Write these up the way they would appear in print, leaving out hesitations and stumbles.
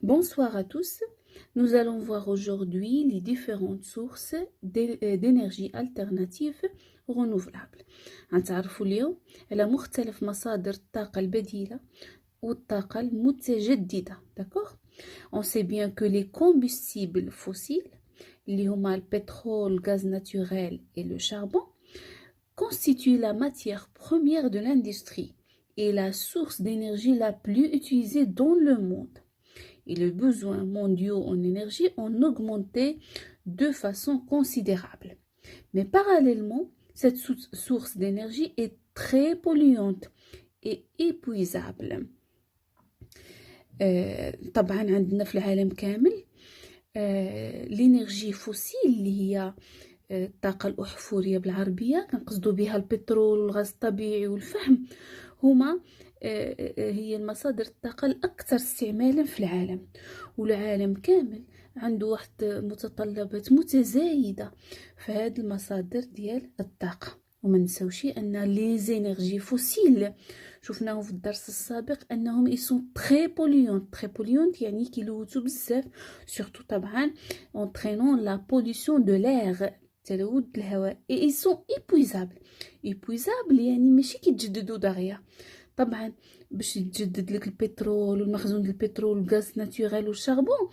Bonsoir à tous. Nous allons voir aujourd'hui les différentes sources d'énergie alternative renouvelable. هنتعرفوا اليوم على مختلف مصادر الطاقة البديلة والطاقة المتجددة. D'accord? On sait bien que les combustibles fossiles, اللي هما le pétrole, le gaz naturel et le charbon, constituent la matière première de l'industrie et la source d'énergie la plus utilisée dans le monde. Et les besoins mondiaux en énergie ont augmenté de façon considérable. Mais parallèlement, cette source d'énergie est très polluante et épuisable. طبعا عندنا في العالم كامل الانرجي فوسيل اللي هي الطاقة الأحفورية بالعربية، كنقصدوا بها البترول والغاز الطبيعي والفحم، هما هي المصادر الطاقة الأكثر استعمالا في العالم، والعالم كامل عنده واحد متطلبات متزايدة في هذه المصادر ديال الطاقة. وما نساوشي ان لي زينيرجي فوسيل شفناهم في الدرس السابق انهم يسون تري بوليونت يعني كيلوثوا بزاف، سورتو طبعا entraînant la pollution de l'air، تلوث الهواء، et ils sont épuisables يعني ماشي كيتجددوا دغيا. طبعا باش يتجدد لك البترول والمخزون ديال البترول والغاز ناتوريل والشاربون،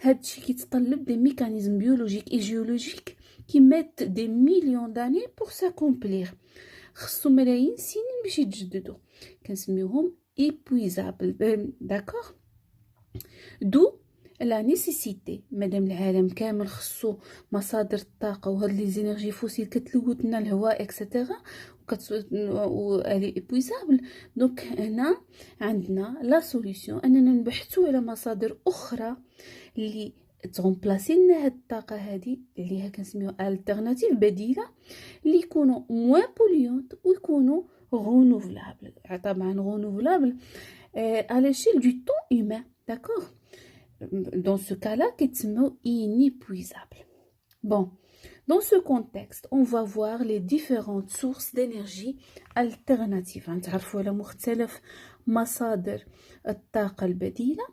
هادشي كيتطلب دي ميكانيزم بيولوجيك اي جيولوجيك qui mettent des millions d'années pour s'accomplir. خصو ملايين السنين باش يتجددوا، كنسميوهم épuisables. d'accord. d'où la nécessité مادام العالم كامل خصو مصادر الطاقه وهاد لي زينيرجي فوسيل كتلوث لنا الهواء اكسيتيرا و الي épuisable. دونك هنا عندنا لا سوليوشن اننا نبحثوا على مصادر اخرى اللي تغمبلاسي لنا هاد الطاقه هادي اللي هي كنسميوها التيرناتيف بديله، اللي يكونوا موان بوليونت ويكونوا رونوفلابل. طبعا رونوفلابل à l'échelle du temps humain. d'accord. Dans ce cas-là كيتسموا inépuisable. Bon, dans ce contexte, on va voir les différentes sources d'énergie alternatives. نتعرفوا على مختلف مصادر الطاقة البديلة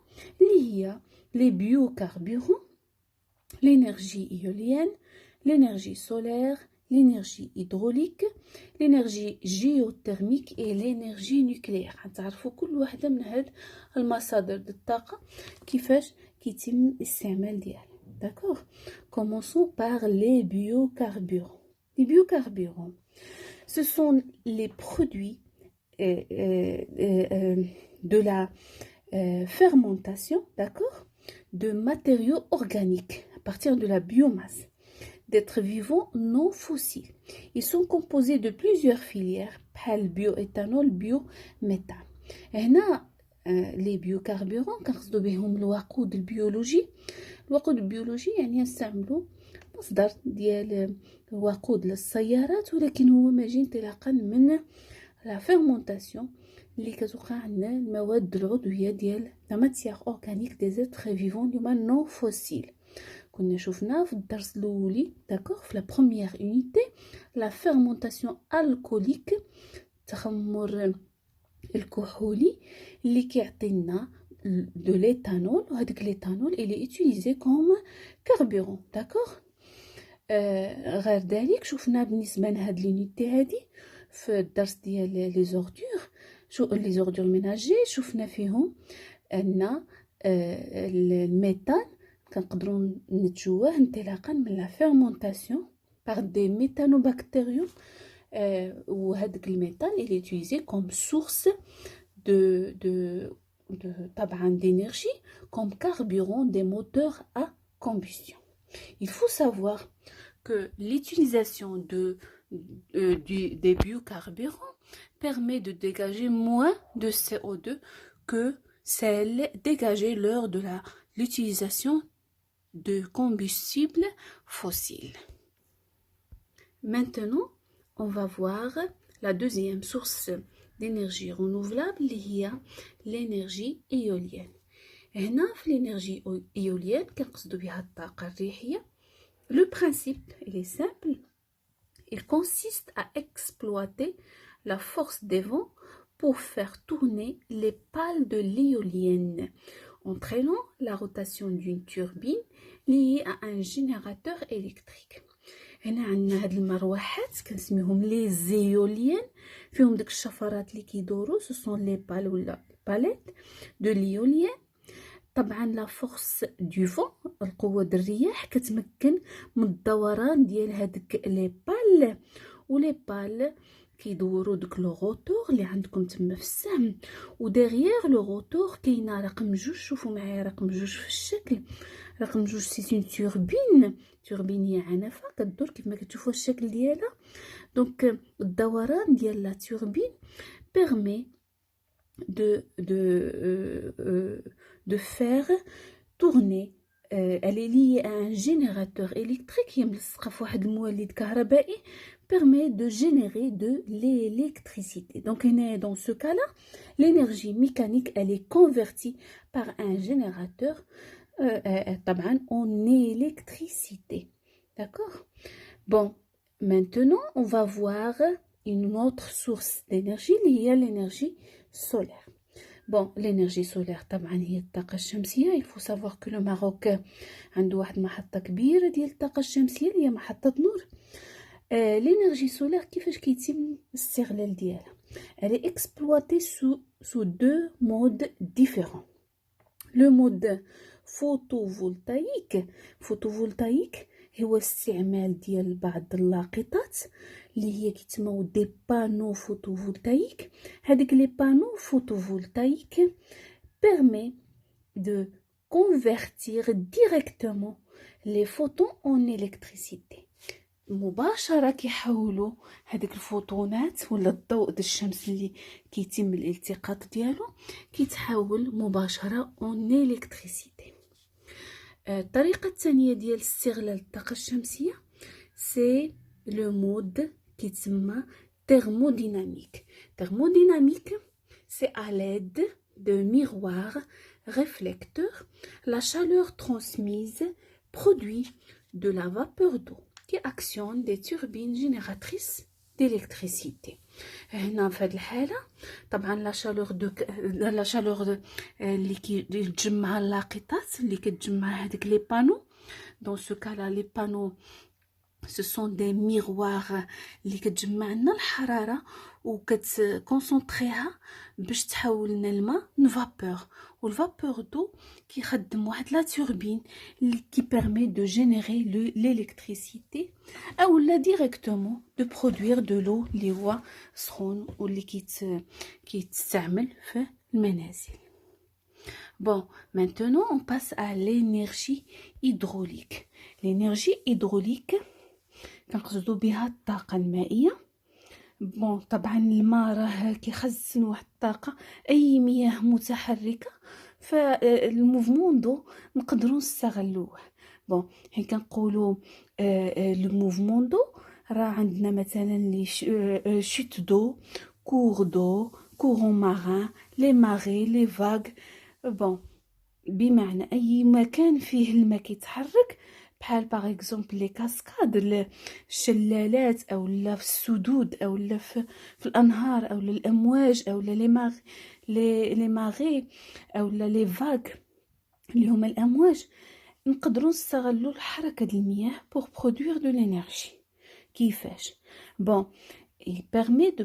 اللي هي les biocarburants, l'énergie éolienne, l'énergie solaire, l'énergie hydraulique, l'énergie géothermique et l'énergie nucléaire. غنتعرفوا كل واحدة من هاد المصادر الطاقة كيفاش كيتم الاستعمال ديالها. D'accord. Commençons par les biocarburants. Les biocarburants, ce sont les produits de la fermentation, d'accord, de matériaux organiques à partir de la biomasse d'êtres vivants non fossiles. Ils sont composés de plusieurs filières, bhal bioéthanol, biométhane. هنا les biocarburants كنقصدوا بهم الوقود البيولوجي. الوقود البيولوجي يعني نستعملوا مصدر ديال الوقود للسيارات، ولكن هو ماجي انطلاقا من لا فيرمونطاسيون اللي كتوقع عندنا المواد العضويه ديال لا ماتيير اورغانيك دي زيتر فيفون اللي هما نون فوسيل. كنا شفنا في الدرس الاولي داكوغ في لا بروميير اونيتي لا فيرمونطاسيون الكوليك، التخمر الكحولي اللي كيعطينا de l'éthanol، وهذاك l'éthanol il est utilisé comme carburant. d'accord. غير ذلك شفنا بالنسبه لهاد لونيتي هادي في الدرس ديال لي زوردور، لي زوردور ميناجي، شفنا فيهم ان الميثان كنقدروا نتجوه انطلاقا من لا فيرمونطاسيون par des méthanobactériums. وهذاك الميثان il est utilisé comme source de طبعا d'énergie comme carburant des moteurs à combustion. Il faut savoir que l'utilisation des biocarburants permet de dégager moins de CO2 que celle dégagée lors de l'utilisation de combustibles fossiles. Maintenant, on va voir la deuxième source d'énergie renouvelable اللي هي l'énergie éolienne. هنا في l'énergie éolienne كنقصدوا بها الطاقة الريحية. Le principe il est simple, il consiste à exploiter la force des vents pour faire tourner les pales de l'éolienne entraînant la rotation d'une turbine liée à un générateur électrique. هنا عندنا هاد المروحات كنسميهم لي زيوليان، فيهم داك الشفرات اللي كيدوروا، سو سون لي بال ولا باليت دو ليوليان. طبعا لا فورس دو فون، القوه د الرياح، كتمكن من الدوران ديال هادوك لي بال، ولي بال كيدوروا دوك لو روتور اللي عندكم تما في السهم، وديغيير لو روتور كاينه رقم 2. شوفوا معايا رقم 2 في الشكل. رقم 2 سي اون توربين. توربين هي عنفه كدور كيف ما كتشوفوا الشكل ديالها. دونك الدوران ديال لا توربين permet de faire tourner. Elle est liée à un générateur électrique. هي ملصقه في واحد المولد كهربائي permet de générer de l'électricité. Donc dans ce cas-là, l'énergie mécanique elle est convertie par un générateur طبعا en électricité. D'accord? Bon, maintenant on va voir une autre source d'énergie اللي هي l'énergie solaire. Bon, l'énergie solaire طبعا هي الطاقة الشمسية. Il faut savoir que le Maroc عنده واحد محطة كبيرة ديال الطاقة الشمسية اللي هي محطة نور. l'énergie solaire كيفاش كيتم الاستغلال ديالها؟ Elle est exploitée sous deux modes différents. Le mode photovoltaïque هو استعمال ديال بعض اللاقطات اللي هي كيتسموا دي بانو فوتوفولتايك. هذيك لي بانو فوتوفولتايك permet de convertir directement les photons en électricité. مباشرة كيحولوا هذيك الفوتونات ولا الضوء د الشمس اللي كيتم الالتقاط ديالو كيتحول مباشرة en électricité. الطريقة الثانية ديال استغلال الطاقة الشمسية سي لو مود كيتسمى thermodynamique. Thermodynamique, c'est à l'aide de miroirs réflecteurs, la chaleur transmise produit de la vapeur d'eau qui actionne des turbines génératrices d'électricité. هنا في هذه الحالة طبعا لا شالور اللي كيتجمع اللاقطات اللي كتجمع هذيك لي بانو. دون سو كالا لي بانو ce sont des miroirs اللي كتجمع لنا الحراره وكتكونسونطريها باش تحول لنا الماء نفابور. والفابور دو كيخدم واحد لا توربين اللي كي بيرمي دو جينيري ليليكتريسيتي او لا ديريكتومون دو برودوير دو لو اللي هو سخون واللي كيتستعمل في المنازل. Bon, maintenant on passe à l'énergie hydraulique. L'énergie hydraulique كنقصدو بها الطاقة المائية. بون طبعا الماء راه كيخزن واحد الطاقة، اي مياه متحركة فالموفمون دو نقدروا نستغلوه. بون حين كنقولوا الموفمون دو راه عندنا مثلا لي شوت دو، كور دو، كورون مارين، لي ماري، لي فاغ. بون بمعنى اي مكان فيه الماء كيتحرك بحال باغ اكزومبل لي كاسكاد، الشلالات او لا في السدود او لا في الانهار او الامواج او لي ماغي او لي فاغ اللي هما الامواج. نقدروا نستغلوا الحركه ديال المياه pour produire de l'énergie. كيفاش؟ bon il permet de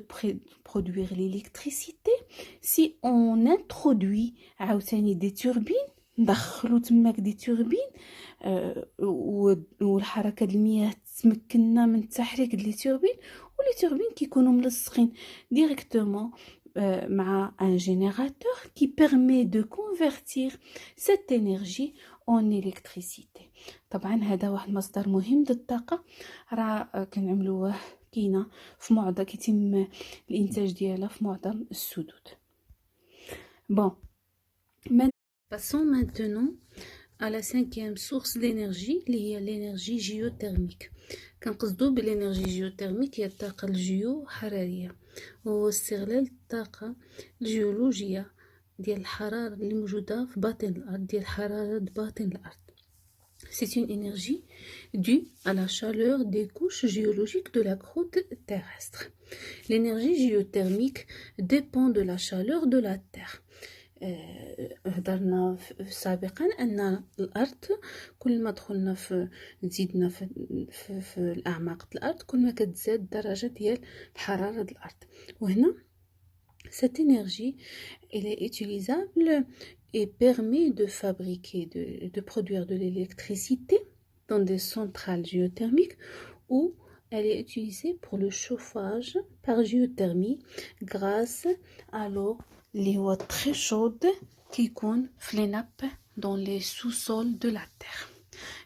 produire l'électricité si on introduit عاوتاني des turbines، ندخلو تماك دي توربين والحركه ديال المياه تمكننا من التحريك ديال لي توربين، ولي توربين كيكونوا ملصقين ديريكتومون مع ان جينيراتور qui permet de convertir cette énergie en électricité. طبعا هذا واحد المصدر مهم ديال الطاقه راه كنعملوه كاينه في معظم كيتم الانتاج ديالها في معظم السدود. bon Passons maintenant à la cinquième source d'énergie اللي هي l'énergie géothermique. كنقصدو بالénergie géothermique هي الطاقة الجيوحرارية، وهو استغلال الطاقة الجيولوجية ديال الحرارة اللي موجودة في باطن الأرض، ديال حرارة باطن الأرض. C'est une énergie due à la chaleur des couches géologiques de la croûte terrestre. L'énergie géothermique dépend de la chaleur de la Terre. هضرنا سابقا أن الأرض كل ما دخلنا في نزيدنا في الأعماق الأرض كل ما كتزاد الدرجة ديال الحرارة د الأرض. وهنا cette énergie elle est utilisable et permet de fabriquer de produire de l'électricité dans des centrales géothermiques ou elle est utilisée pour le chauffage par géothermie grâce à l'eau اللي هو très chaude كيكون في لي ناب dans les sous-sols de la terre.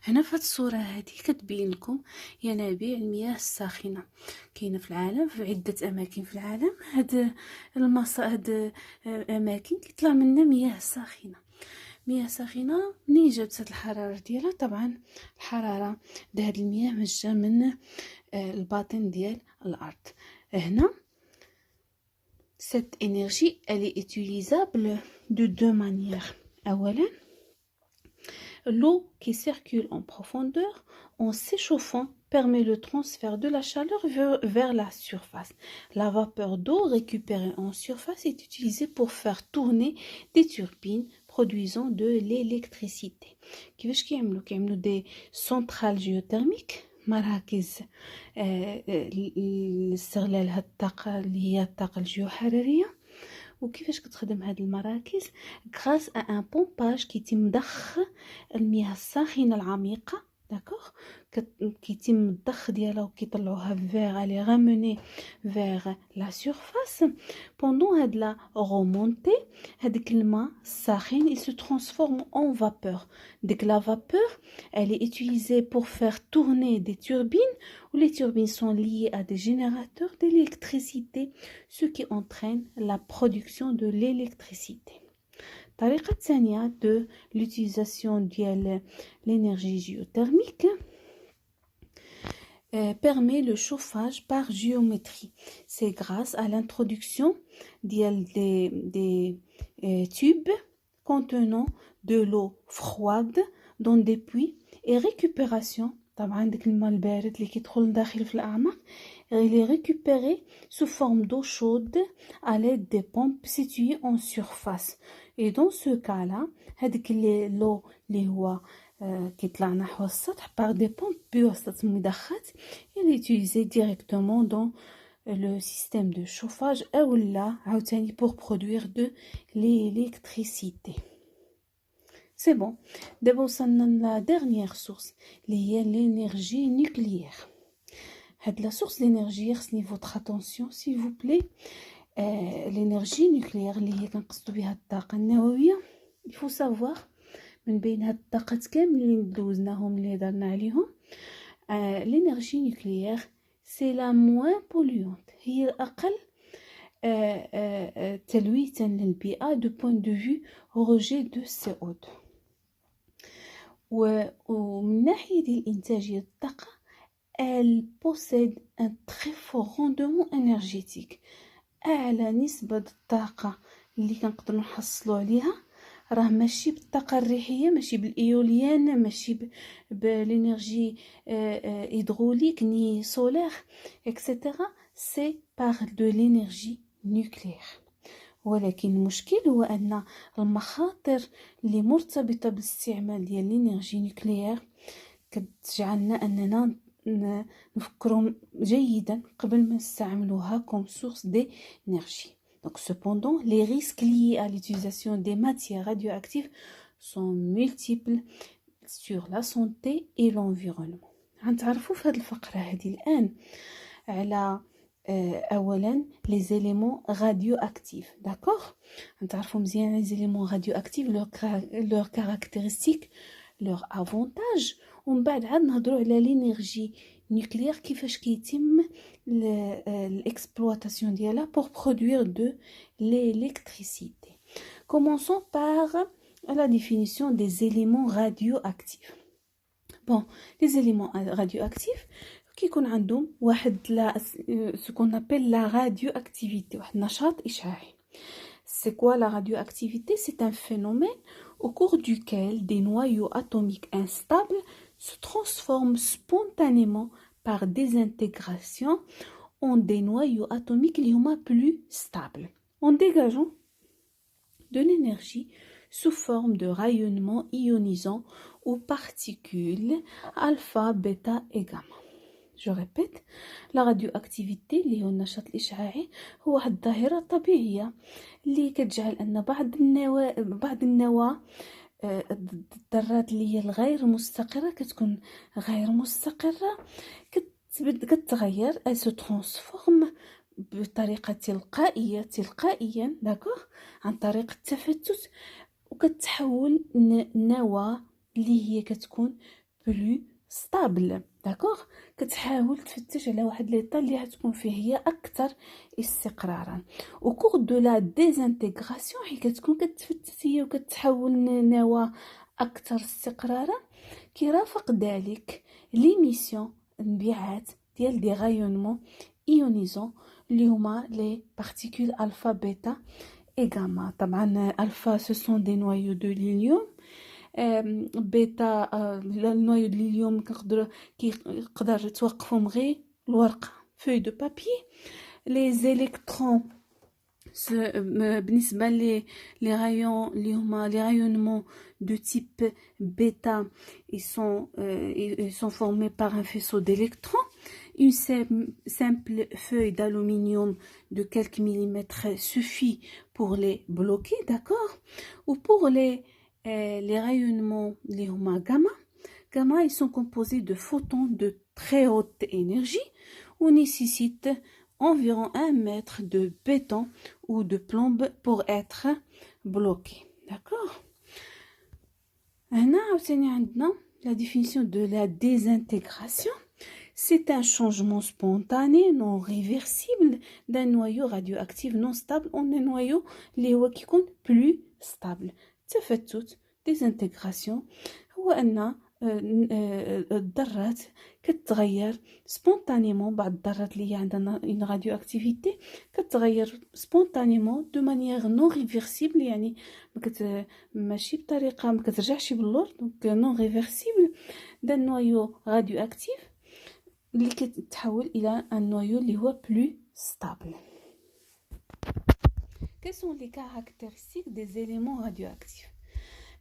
هنا في هاد الصورة هادي كتبين لكم ينابيع المياه الساخنة كاينة في العالم في عدة أماكن في العالم. هاد أماكن كيطلع منها مياه ساخنة. مياه ساخنة منين جابت هاد الحرارة ديالها؟ طبعا الحرارة د هاد المياه مجا من الباطن ديال الأرض. هنا cette énergie elle est utilisable de deux manières. أولا l'eau qui circule en profondeur en s'échauffant permet le transfert de la chaleur vers la surface. La vapeur d'eau récupérée en surface est utilisée pour faire tourner des turbines produisant de l'électricité. كيفاش كيعملوا des centrales géothermiques مراكز لاستغلال هاد الطاقة اللي هي الطاقة الجيوحرارية. وكيفاش كتخدم هاد المراكز؟ غراس ا ان بومباج كيتم ضخ المياه الساخنه العميقه داكوغ كيتم الضخ ديالها وكيطلعوها فيغ لي غاموني فيغ لا سورفاس. بوندون هاد لا رومونتي هاديك الماء الساخن il se transforme en vapeur. ديك لا vapeur elle est utilisée pour faire tourner des turbines où les turbines sont liées à des générateurs d'électricité ce qui entraîne la production de l'électricité. الطريقة الثانية de l'utilisation de l'énergie géothermique permet le chauffage par géométrie. C'est grâce à l'introduction des tubes contenant de l'eau froide dans des puits et récupération. طبعا ديك الماء البارد اللي كيدخل داخل في الأعماق il est récupéré sous forme d'eau chaude à l'aide des pompes situées en surface. Et dans ce cas-là هذيك l'eau اللي هو كيطلع نحو السطح par des pompes بواسطة مضخات il est utilisé directement dans le système de chauffage أو لا عاوتاني pour produire de l'électricité. C'est bon. دابا وصلنا la dernière source اللي هي l'énergie nucléaire. هاد la source d'énergie خصني votre attention s'il vous plaît. l'énergie nucléaire اللي هي كنقصدوا بها الطاقة النووية. il faut savoir من بين هاد الطاقات كاملين اللي دوزناهم اللي هضرنا عليهم l'énergie nucléaire c'est la moins polluante هي الأقل تلويثا للبيئة de point de vue rejet de CO2. ومن ناحية الإنتاجية الطاقة elle possède un très fort rendement énergétique. أعلى نسبة الطاقة اللي كنقدروا نحصلوا عليها راه ماشي بالطاقة الريحية ماشي بالإيوليان ماشي بالإنرجي هيدروليك ني سولير etc. c'est par de l'énergie nucléaire. ولكن المشكل هو أن المخاطر اللي مرتبطة بالاستعمال ديال الإنرجي نوكليير كتجعلنا أننا نفكروا جيدا قبل ما نستعملوها comme source d'énergie. Donc cependant, les risques liés à l'utilisation des matières radioactives sont multiples sur la santé et l'environnement. غنتعرفوا في هذه الفقرة هذه الآن على اولا les éléments radioactifs. d'accord نتعرفوا مزيان les éléments radioactifs leurs caractéristiques leurs avantages ومن بعد عاد نهضروا على l'énergie nucléaire كيفاش كيتم l'exploitation ديالها pour produire de l'électricité. Commençons par la définition des éléments radioactifs. Bon, les éléments radioactifs كيكون عندهم واحد ce qu'on appelle la radioactivité واحد نشاط إشعاعي. C'est quoi la radioactivité? C'est un phénomène au cours duquel des noyaux atomiques instables se transforment spontanément par désintégration en des noyaux atomiques اللي هما plus stables. En dégageant de l'énergie sous forme de rayonnement ionisant ou particules alpha, bêta et gamma. Je répète, la radioactivité اللي هو النشاط الإشعاعي هو واحد الظاهرة طبيعية اللي كتجعل أن بعض النواة الذرات اللي هي الغير مستقرة كتكون غير مستقرة كتغير elle se transforme بطريقة تلقائيا داكوغ عن طريق التفتت وكتحول نواة اللي هي كتكون بلو ستابل داكوغ كتحاول تفتش على واحد ليطا اللي غتكون فيه هي اكثر استقرارا وكور دو لا ديزانتيغراسيون حيت كتكون كتفتت هي وكتحول نواة اكثر استقرارا كيرافق ذلك ليميسيون انبعاث ديال دي غايونمون ايونيزون اللي هما لي بارتيكول الفا بيتا اي غاما. طبعا الفا سو سون دي نوايو دو ليليوم بيتا النوايو ديال اليوم كيقدر توقفهم غير الورقه فوي دو بابي. لي زيليكترون بالنسبه لي رايون اللي هما لي رايونمون دو تيب بيتا ils sont formés par un faisceau d'électrons. Une simple feuille d'aluminium de quelques millimètres suffit pour les bloquer, d'accord? Ou pour les rayonnements les gamma, ils sont composés de photons de très haute énergie ou nécessitent environ 1 mètre de béton ou de plombe pour être bloqués, d'accord? La définition de la désintégration, c'est un changement spontané non réversible d'un noyau radioactif non stable en un noyau qui compte plus stable. تفتت ديزانتيغراسيون هو ان الذرات كتغير سبونتانيمون. بعض الذرات اللي هي عندنا اون راديو اكتيفيتي كتغير سبونتانيمون دو مانيير نون ريفيرسيبل يعني ماشي بطريقه ما كترجعش باللور دونك نون ريفيرسيبل دا نويو راديو اكتيف اللي كتحول الى ان نويو اللي هو بلو ستابل. Quelles sont les caractéristiques des éléments radioactifs؟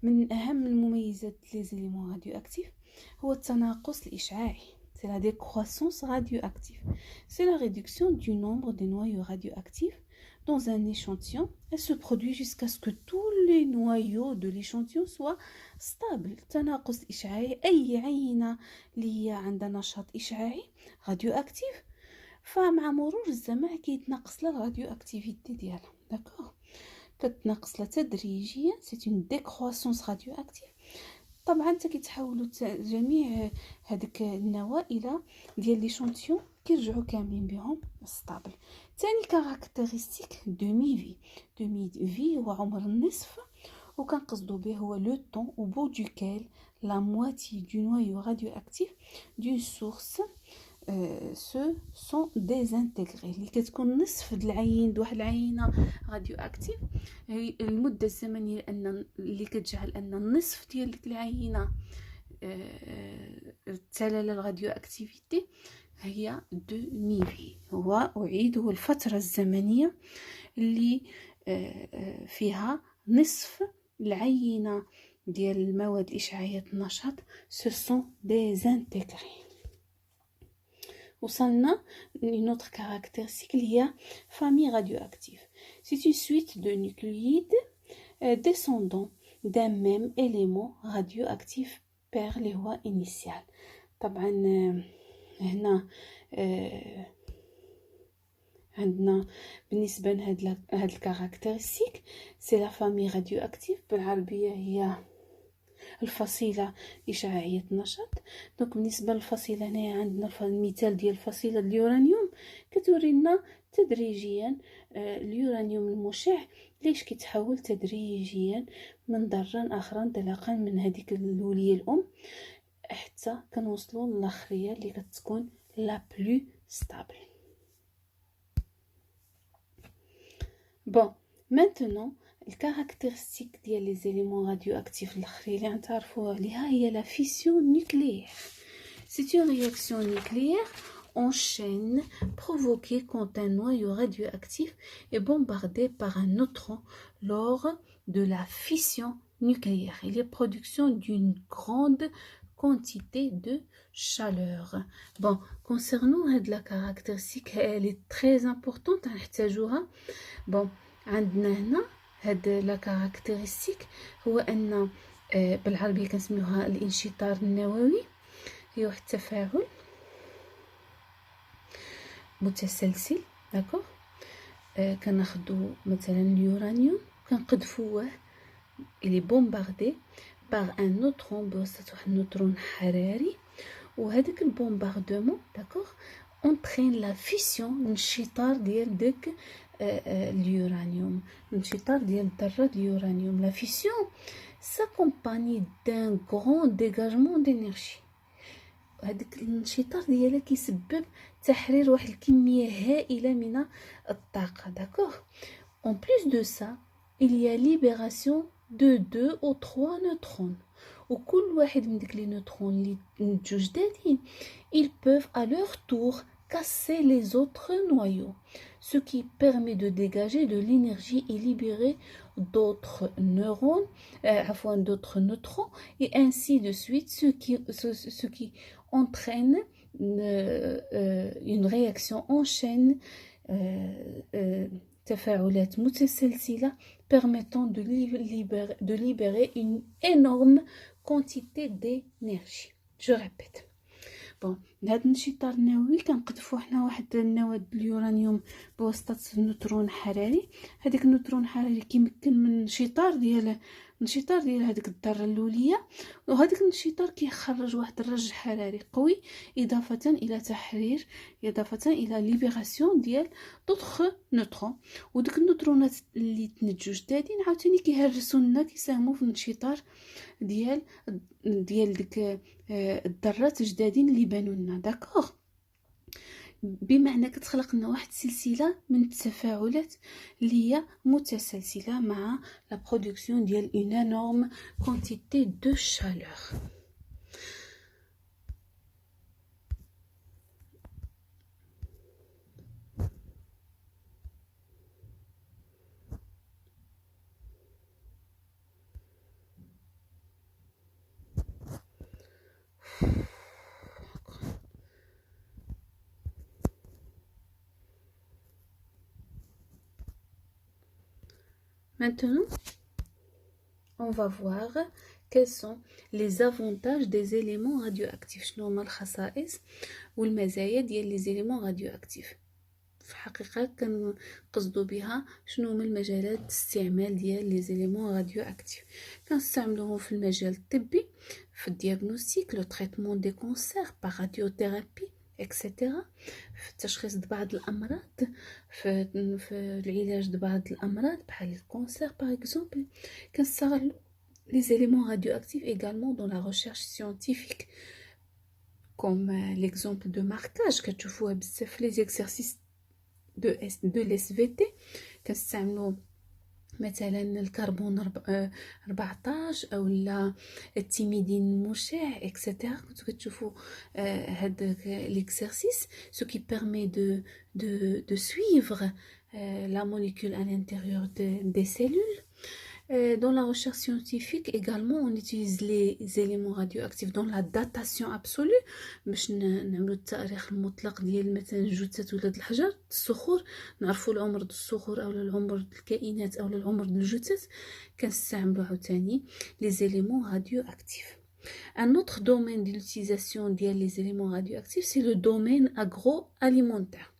من أهم المميزات les éléments radioactifs هو التناقص الإشعاعي. C'est la décroissance radioactive. C'est la réduction du nombre des noyaux radioactifs dans un échantillon. Elle se produit jusqu'à ce que tous les noyaux de l'échantillon soient stables. التناقص الإشعاعي أي عينة اللي هي عندها نشاط إشعاعي radioactif فمع مرور الزمن كيتنقص لها الراديو اكتيفيتي ديالها داكوغ كتنقص لها تدريجيا سي اون ديكرواسونس راديو اكتيف. طبعا حتى كيتحولوا جميع هذيك النواه الى ديال لي شونتيون كيرجعوا كاملين بهم ستابل. ثاني كاركتيرستيك دومي في هو عمر النصف وكنقصدوا به هو لو طون او بو دوكيل لا مواتي دو نويو راديو اكتيف دون سورس se sont désintégrés. اللي كتكون نصف د العين د واحد العينه راديو اكتيف هي المده الزمنيه اللي كتجعل ان النصف ديال ديك العينه تلال الراديو اكتيفيتي هي دومي في. هو اعيد هو الفتره الزمنيه اللي فيها نصف العينه ديال المواد الاشعاعيه النشاط se sont désintégrés. وصلنا une autre caractéristique اللي هي famille radioactive. C'est une suite de nucléides descendants d'un même élément radioactif père اللي هو initial. طبعا هنا عندنا بالنسبة لهاد الكاركتيرستيك سي لا فامي راديو اكتيف بالعربية هي الفصيلة إشعاعية النشاط. دونك بالنسبة للفصيلة هنايا عندنا المثال ديال فصيلة اليورانيوم كتورينا تدريجيا اليورانيوم المشع ليش كيتحول تدريجيا من ذرة أخرى انطلاقا من هذيك الولية الأم حتى كنوصلوا للأخرية اللي كتكون لا بلو ستابل. بون maintenant الكاركتيرستيك ديال لي زيليمون راديواكتيف الاخرين اللي غنتعرفوا عليها هي لا فيسيون نوكليير. C'est une réaction nucléaire en chaîne provoquée quand un noyau radioactif est bombardé par un neutron lors de la fission nucléaire. Il y a production d'une grande quantité de chaleur. Bon, concernant la caractéristique, elle est très importante. Bon, عندنا هنا la caractéristique هو أن بالعربية كنسميوها الانشطار النووي. هي واحد التفاعل متسلسل. داكوغ. كناخدو مثلا اليورانيوم كنقذفوه إلي بومباردي باغ ان نوترون بواسطة واحد النوترون حراري، وهذاك البومباردمون داكوغ اونطرين لا فيسيون، انشطار ديال داك اليورانيوم، انشطار ديال ذرة اليورانيوم. لا فيسيون ساكومباني دان غران ديغاجمون دينيرجي. هذاك الانشطار ديالها كيسبب تحرير واحد الكمية هائلة من الطاقة. داكوغ. En plus de ça, il y a libération de 2 ou 3 neutrons. وكل واحد من ديك لي نوترون اللي نتجو جدادين ils peuvent à leur tour casser les autres noyaux, ce qui permet de dégager de l'énergie et libérer d'autres neurones, d'autres neutrons, et ainsi de suite, ce qui entraîne une réaction en chaîne تفاعلات متسلسلة permettant de libérer une énorme quantité d'énergie. Je répète. بون، هذا الانشطار النووي كنقذفو حنا واحد النواة اليورانيوم بواسطة نوترون حراري. هذاك النوترون الحراري كيمكن من انشطار ديال هذيك الذرة اللولية، وهذاك الانشطار كيخرج واحد الرج حراري قوي، إضافة إلى ليبراسيون ديال دوطخ نوترون. ودوك النوترونات اللي تنتجو جدادين عاوتاني كيهرسو لنا، كيساهمو في الانشطار ديال ديك الذرات جدادين اللي بانوا لنا. داكوغ. بمعنى كتخلق لنا واحد السلسله من التفاعلات اللي هي متسلسله مع لا برودكسيون ديال اون انورم كونتيتي دو شالور. Maintenant, on va voir quels sont les avantages des éléments radioactifs. شنو هما الخصائص والمزايا ديال لي زيليمون راديواكتيف. في الحقيقة كنقصدوا بها شنو هما المجالات الاستعمال ديال لي زيليمون راديواكتيف. كنستعملوهم في المجال الطبي، في الدياغنوستيك، لو تريتمون دي كونسير باغ راديوثيرابي اكسيتيرا، في التشخيص بعض الامراض، في العلاج بعض الامراض بحال الكونسير باغ اكزومبل. كنستغلوا les éléments radioactifs également dans la recherche scientifique, comme l'exemple de marquage كتشوفوها بزاف في les exercices de l'SVT. كنستعملوا مثلا الكربون 14 او لا التيميدين المشع اكسيتيرا. كنتو كتشوفوا هذاك l'exercice ce qui permet de suivre la molécule à l'intérieur des cellules. Dans la recherche scientifique également, on utilise les éléments radioactifs dans la datation absolue باش نعملوا التاريخ المطلق ديال مثلا الجثث ولا الحجر الصخور، نعرفوا العمر ديال الصخور او العمر ديال الكائنات او العمر ديال الجثث. كنستعملوا عاوتاني les éléments radioactifs. Un autre domaine d'utilisation des éléments radioactifs, c'est le domaine agroalimentaire.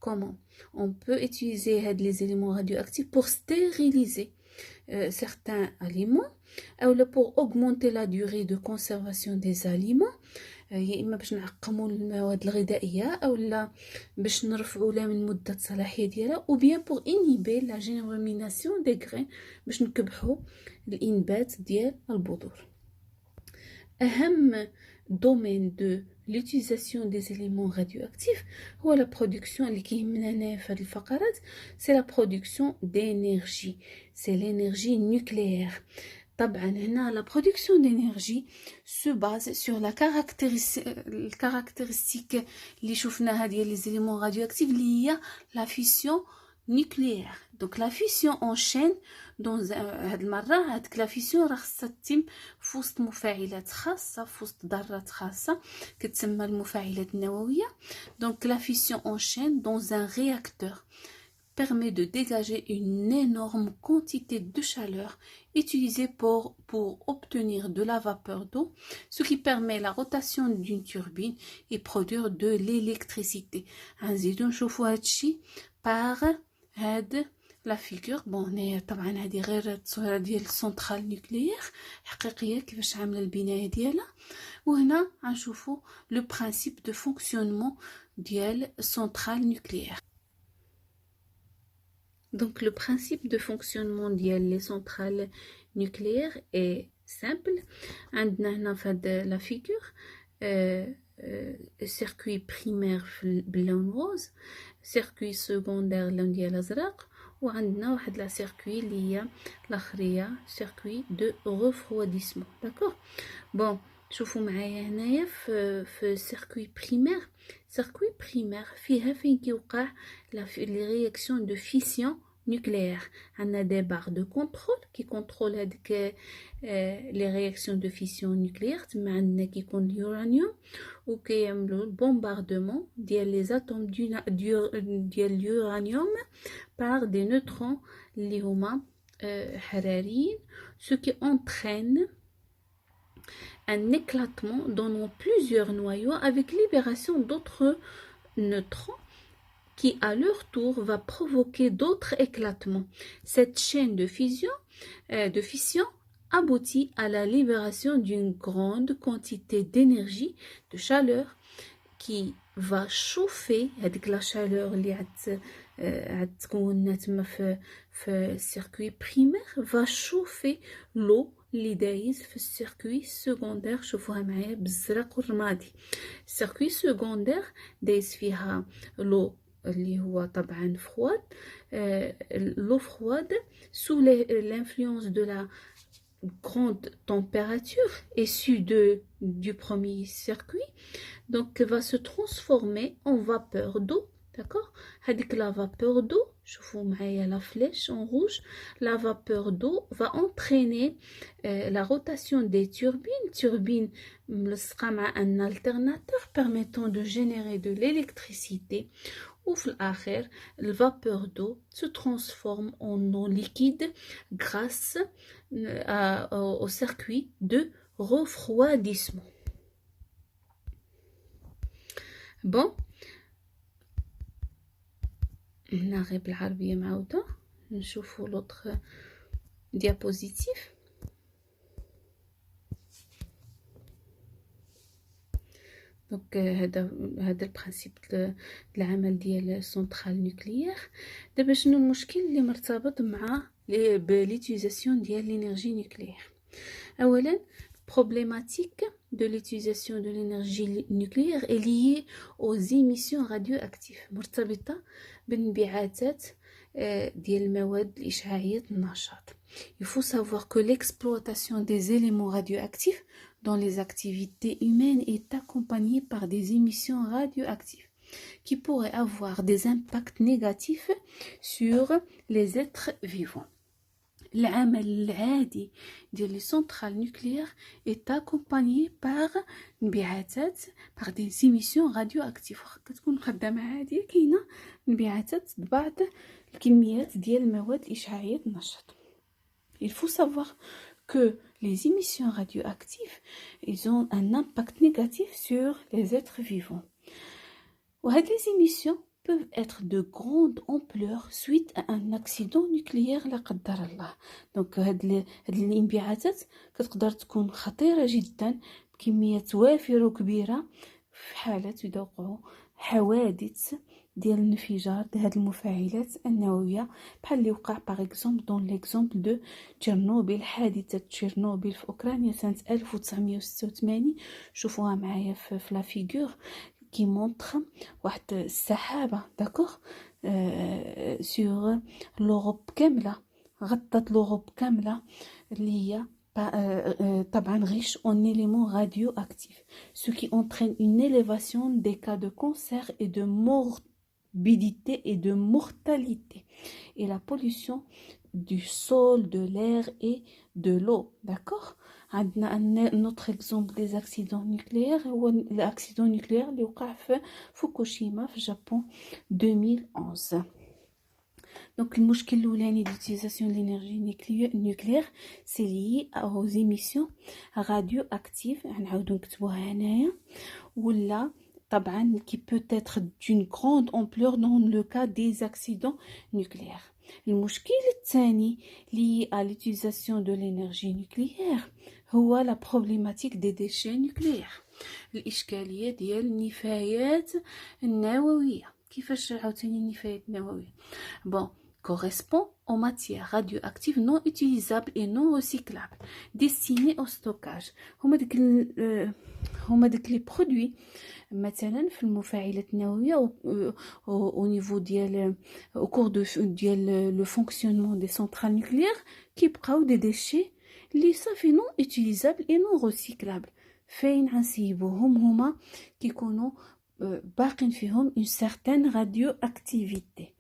Comment on peut utiliser les éléments radioactifs pour stériliser certains aliments ou pour augmenter la durée de conservation des aliments، يا اما باش نعقموا المواد الغذائيه او لا باش نرفعوا لها من مده الصلاحيه ديالها، ou bien pour inhiber la germination des graines باش نكبحوا الانبات ديال البذور. أهم domaine de l'utilisation des éléments radioactifs هو la production اللي كيهمنا هنايا في هاد الفقرات، c'est la production d'énergie, c'est l'énergie nucléaire. طبعا هنا la production d'énergie se base sur la caractéristique اللي شفناها ديال les éléments radioactifs اللي هي la fission nucléaire. Donc la fission en chaîne dans هاد المرة هاديك لا فيسيون راه خصها تتم في وسط مفاعلات خاصة في وسط ذرات خاصة كتسمى المفاعلات النووية. Donc la fission en chaîne dans un réacteur permet de dégager une énorme quantité de chaleur utilisée pour obtenir de la vapeur d'eau, ce qui permet la rotation d'une turbine et produire de l'électricité. نزيدو نشوفو هادشي par هاد لا فيغور. بون هنايا طبعا هذه غير التصويره ديال السنترال نوكليير حقيقيه كيفاش عامله البنايه ديالها. وهنا غنشوفو لو برينسيپ دو فونكسيونمون ديال السنترال نوكليير. Donc le principe de fonctionnement des centrales nucléaires est simple. عندنا هنا في هاد la figure circuit primaire باللون روز, circuit secondaire اللون ديال الازرق, وعندنا واحد لا سيركوي اللي هي الاخريه سيركوي دو refroidissement. داكوغ بون شوفوا معايا هنايا في سيركوي بريمير فيها فين كيوقع لي رياكسيون دو فيسيون nucléaire. On a des barres de contrôle qui contrôlent les réactions de fission nucléaire. On qui compte l'uranium ou qui aime le bombardement des atomes de l'uranium par des neutrons lioma hararines, ce qui entraîne un éclatement donnant plusieurs noyaux avec libération d'autres neutrons qui à leur tour va provoquer d'autres éclatements. Cette chaîne de fission aboutit à la libération d'une grande quantité d'énergie, de chaleur, qui va chauffer, avec la chaleur في circuit primaire, va chauffer l'eau اللي دايز في السيركوي سكوندير. شوفوها معايا بالزرق والرمادي. السيركوي سكوندير دايز فيها لو اللي هو طبعا فرواد, l'eau froide sous l'influence de la grande température issue du premier circuit, donc va se transformer en vapeur d'eau. D'accord, هذيك la vapeur d'eau, شوفوا معايا la flèche en rouge, la vapeur d'eau va entraîner la rotation des turbines ملصقة مع un alternateur permettant de générer de l'électricité. وفي الآخر la vapeur d'eau se transforme en eau liquide grâce au circuit de refroidissement. Bon, هنا غير بالعربية معاودة نشوفوا لوطخ ديابوزيتيف. دونك هذا البرانسيب العمل ديال السنترال نوكليير. دابا شنو المشكل اللي مرتبط مع بليتيزاسيون ديال لينيرجي نوكليير؟ اولا problématique de l'utilisation de l'énergie nucléaire est liée aux émissions radioactives مرتبطة بانبعاثات ديال المواد الإشعاعية النشاط. Il faut savoir que l'exploitation des éléments radioactifs dans les activités humaines est accompagnée par des émissions radioactives qui pourraient avoir des impacts négatifs sur les êtres vivants. العمل العادي ديال لي سنترال نوكليير est accompagné par انبعاثات par des émissions radioactives. كتكون خدامة عادية كاينة انبعاثات ببعض الكميات ديال المواد الإشعاعية النشط. Il faut savoir que les émissions radioactives ils ont un impact négatif sur les êtres vivants. وهاد les émissions peuvent être de grande ampleur suite à un accident nucléaire لا قدر الله. دونك هاد الانبعاثات كتقدر تكون خطيرة جدا بكميات وافرة وكبيرة في حالة إذا وقعوا حوادث ديال الانفجار هاد المفاعلات النووية بحال اللي وقع باغ اكزومبل دون ليكزومبل دو تشيرنوبيل. حادثة تشيرنوبيل في أوكرانيا سنة 1986. شوفوها معايا في لا فيغور qui montre واحد السحابة داكوغ sur l'Europe كاملة, غطت l'Europe كاملة اللي هي طبعا riche en éléments radioactifs, ce qui entraîne une élévation des cas de cancer et de morbidité et de mortalité. Et la pollution du sol, de l'air et de l'eau. D'accord? عندنا un autre exemple des accidents nucléaires هو l'accident nucléaire اللي وقع في فوكوشيما في اليابان 2011. Donc المشكل الأولاني l'utilisation de l'énergie nucléaire c'est lié aux émissions radioactives هنعاودو نكتبوها هنايا ولا طبعا qui peut être d'une grande ampleur dans le cas des accidents nucléaires. المشكل الثاني lié à l'utilisation de l'énergie nucléaire هو la problématique des déchets nucléaires. الإشكالية ديال النفايات النووية. كيفاش عاوتاني النفايات النووية؟ Bon, correspond aux matières radioactives non utilisables et non recyclables destinées au stockage. هما داك لي برودوي مثلا في المفاعلات النوويه au niveau ديال au cours ديال le fonctionnement des centrales nucléaires كيبقاو des déchets اللي صافي non utilisables et non recyclables. فين غنسيبوهم؟ هما كيكونوا باقين فيهم une certaine radioactivité.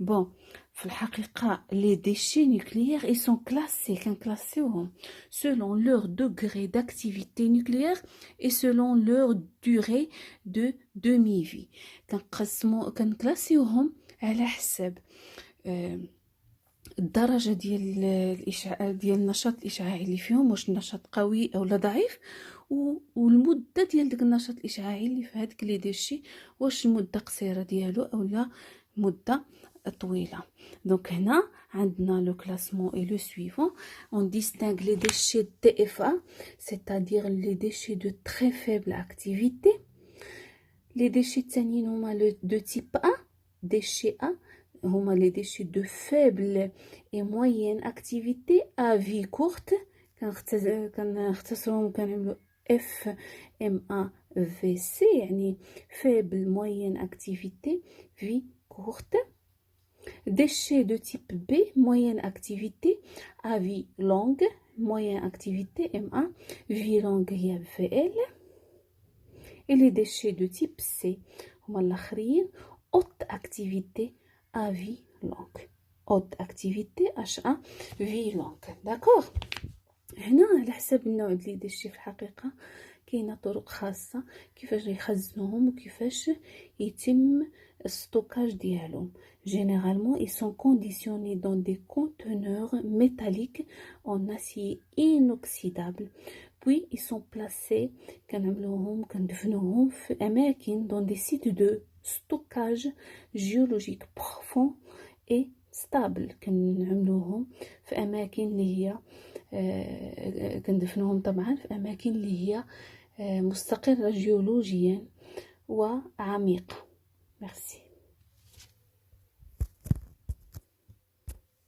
Bon, في الحقيقة les déchets nucléaires ils sont classés كنكلاسيوهم selon leur degré d'activité nucléaire et selon leur durée de demi-vie. كنكلاسيوهم على حسب الدرجة ديال النشاط الإشعاعي اللي فيهم، واش النشاط قوي أو لا ضعيف، والمدة ديال داك النشاط الإشعاعي اللي في هاديك لي ديشي، واش المدة قصيرة ديالو أو لا مدة طويلة. دونك هنا عندنا لو كلاسمون et le suivant. On distingue les déchets TFA, c'est-à-dire les déchets de très faible activité. Les déchets التانيين هما de type A, déchets A هما les déchets de faible et moyenne activité à vie courte. كنختصرهم كنعملو FMAVC يعني faible moyenne activité vie courte. Déchets de type B, moyenne activité à vie longue, moyenne activité MA, vie longue VL. Et les déchets de type C, haute activité à vie longue. Haute activité HA, vie longue. D'accord? هنا على حسب النوع ديال الديشي في الحقيقة كاينه طرق خاصه كيفاش يخزنوهم وكيفاش يتم الستوكاج ديالهم. Généralement, ils sont conditionnés dans des conteneurs métalliques en acier inoxydable. Puis, ils sont placés كندفنوهم في أماكن dans des sites de stockage géologique profond et stable. كنعملوهم في أماكن اللي هي كندفنوهم طبعا في أماكن اللي هي مستقرة جيولوجيا وعميقة. Merci.